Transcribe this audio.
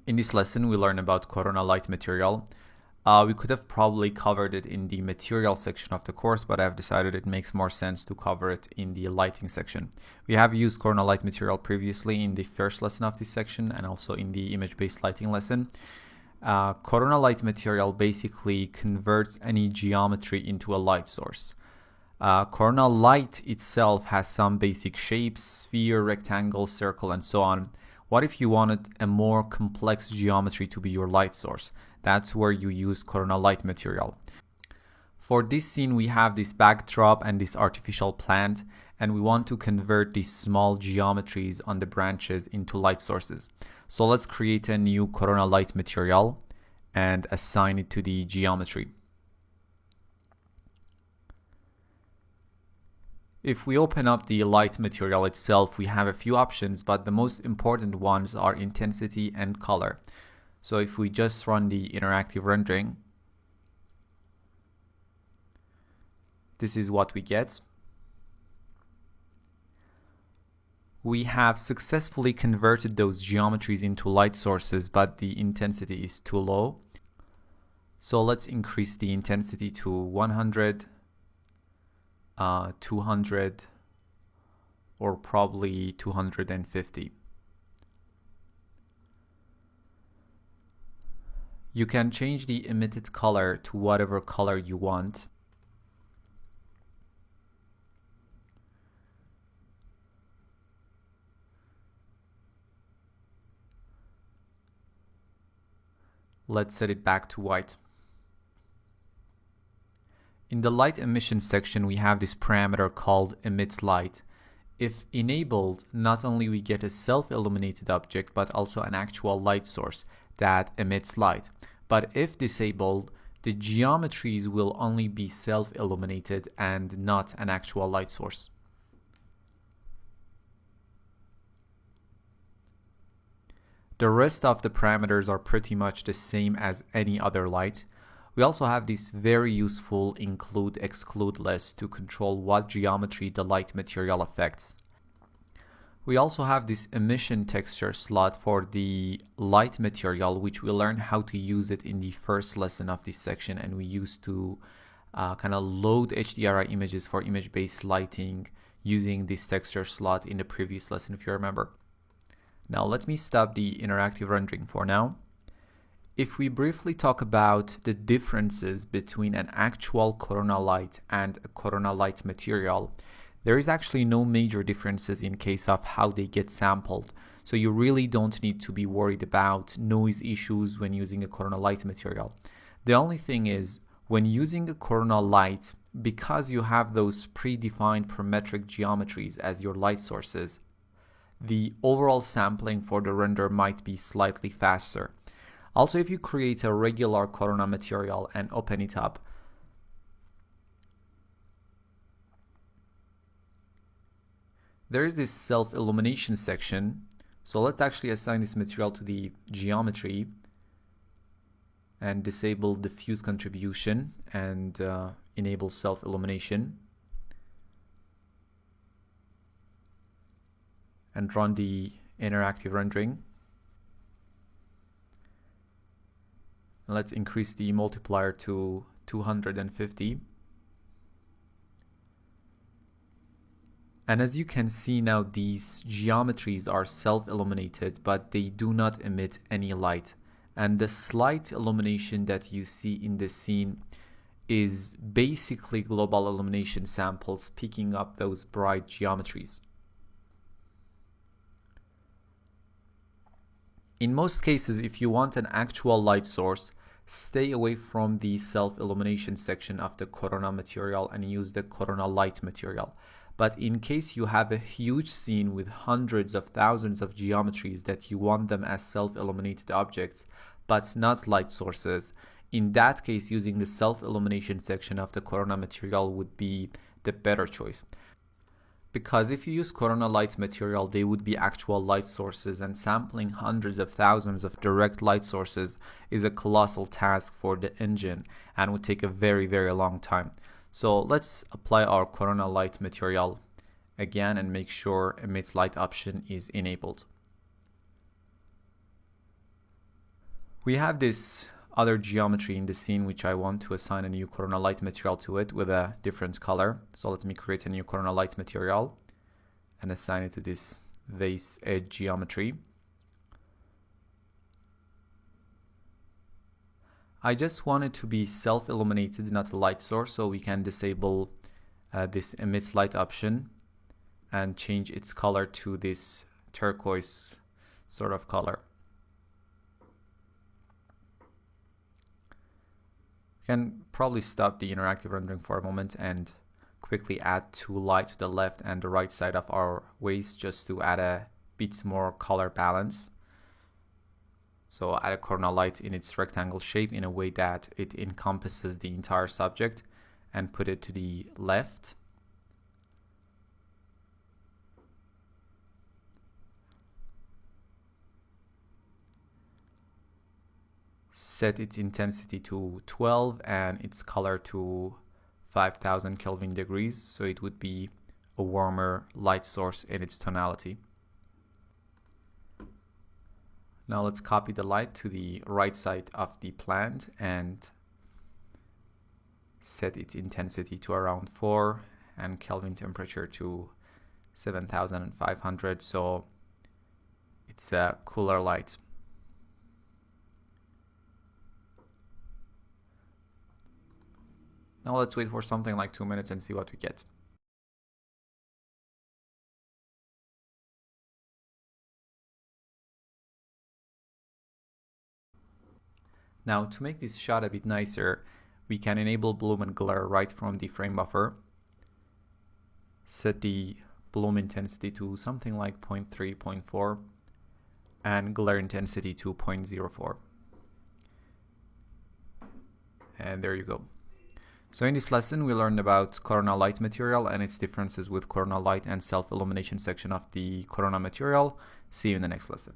In this lesson, we learn about Corona Light material. We could have probably covered it in the material section of the course, but I've decided it makes more sense to cover it in the lighting section. We have used Corona Light material previously in the first lesson of this section and also in the image-based lighting lesson. Corona Light material basically converts any geometry into a light source. Corona Light itself has some basic shapes: sphere, rectangle, circle, and so on. What if you wanted a more complex geometry to be your light source? That's where you use Corona Light material. For this scene, we have this backdrop and this artificial plant, and we want to convert these small geometries on the branches into light sources. So let's create a new Corona Light material and assign it to the geometry. If we open up the light material itself, we have a few options, but the most important ones are intensity and color. So if we just run the interactive rendering, this is what we get. We have successfully converted those geometries into light sources, but the intensity is too low. So let's increase the intensity to 100. 200 or probably 250. You can change the emitted color to whatever color you want. Let's set it back to white. In the light emission section, we have this parameter called emit light. If enabled, not only we get a self-illuminated object, but also an actual light source that emits light. But if disabled, the geometries will only be self-illuminated and not an actual light source. The rest of the parameters are pretty much the same as any other light. We also have this very useful include-exclude list to control what geometry the light material affects. We also have this emission texture slot for the light material, which we learned how to use it in the first lesson of this section, and we used to kind of load HDRI images for image-based lighting using this texture slot in the previous lesson, if you remember. Now let me stop the interactive rendering for now. If we briefly talk about the differences between an actual Corona Light and a Corona Light material, there is actually no major differences in case of how they get sampled. So you really don't need to be worried about noise issues when using a Corona Light material. The only thing is, when using a Corona Light, because you have those predefined parametric geometries as your light sources, the overall sampling for the render might be slightly faster. Also, if you create a regular Corona material and open it up, there is this self-illumination section. So let's actually assign this material to the geometry and disable diffuse contribution and enable self-illumination. And run the interactive rendering. Let's increase the multiplier to 250. And as you can see now, these geometries are self-illuminated, but they do not emit any light. And the slight illumination that you see in the scene is basically global illumination samples picking up those bright geometries. In most cases, if you want an actual light source, stay away from the self-illumination section of the Corona material and use the Corona Light material. But in case you have a huge scene with hundreds of thousands of geometries that you want them as self-illuminated objects, but not light sources, in that case, using the self-illumination section of the Corona material would be the better choice. Because if you use Corona Light material, they would be actual light sources, and sampling hundreds of thousands of direct light sources is a colossal task for the engine and would take a very, very long time. So let's apply our Corona Light material again and make sure emit light option is enabled. We have this other geometry in the scene which I want to assign a new corona light material to it with a different color. So let me create a new corona light material and assign it to this vase edge geometry. I just want it to be self-illuminated, not a light source, so we can disable this emit light option and change its color to this turquoise sort of color. We can probably stop the interactive rendering for a moment and quickly add two light to the left and the right side of our vase just to add a bit more color balance. So add a corona light in its rectangle shape in a way that it encompasses the entire subject and put it to the left. Set its intensity to 12 and its color to 5000 Kelvin degrees, so it would be a warmer light source in its tonality. Now let's copy the light to the right side of the plant and set its intensity to around 4 and Kelvin temperature to 7500, so it's a cooler light. Now let's wait for something like 2 minutes and see what we get. Now to make this shot a bit nicer, we can enable bloom and glare right from the frame buffer. Set the bloom intensity to something like 0.3, 0.4 and glare intensity to 0.04. And there you go. So in this lesson, we learned about corona light material and its differences with corona light and self-illumination section of the corona material. See you in the next lesson.